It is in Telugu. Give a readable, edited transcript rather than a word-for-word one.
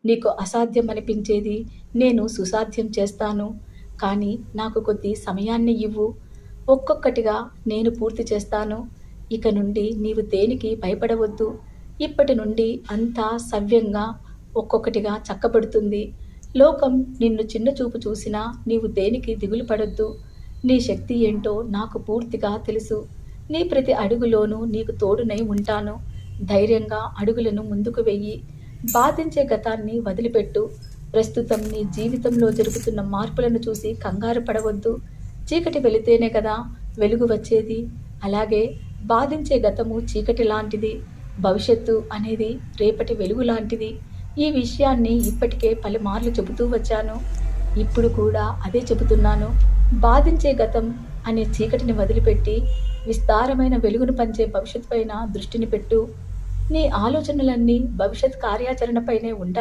నీకు అసాధ్యం అనిపించేది నేను సుసాధ్యం చేస్తాను. కానీ నాకు కొద్ది సమయాన్ని ఇవ్వు. ఒక్కొక్కటిగా నేను పూర్తి చేస్తాను. ఇక నుండి నీవు దేనికి భయపడవద్దు. ఇప్పటి నుండి అంతా సవ్యంగా ఒక్కొక్కటిగా చక్కబడుతుంది. లోకం నిన్ను చిన్నచూపు చూసినా నీవు దేనికి దిగులు పడొద్దు. నీ శక్తి ఏంటో నాకు పూర్తిగా తెలుసు. నీ ప్రతి అడుగులోనూ నీకు తోడునై ఉంటాను. ధైర్యంగా అడుగులను ముందుకు వెయ్యి. బాధించే గతాన్ని వదిలిపెట్టు. ప్రస్తుతం నీ జీవితంలో జరుగుతున్న మార్పులను చూసి కంగారు పడవద్దు. చీకటి వెళితేనే కదా వెలుగు వచ్చేది. అలాగే బాధించే గతము చీకటి లాంటిది. భవిష్యత్తు అనేది రేపటి వెలుగు లాంటిది. ఈ విషయాన్ని ఇప్పటికే పలుమార్లు చెబుతూ వచ్చాను. ఇప్పుడు కూడా అదే చెబుతున్నాను. బాధించే గతం అనే చీకటిని వదిలిపెట్టి విస్తారమైన వెలుగును పంచే భవిష్యత్తు పైన దృష్టిని పెట్టు. నీ ఆలోచనలన్నీ భవిష్యత్ కార్యాచరణపైనే ఉండాలి.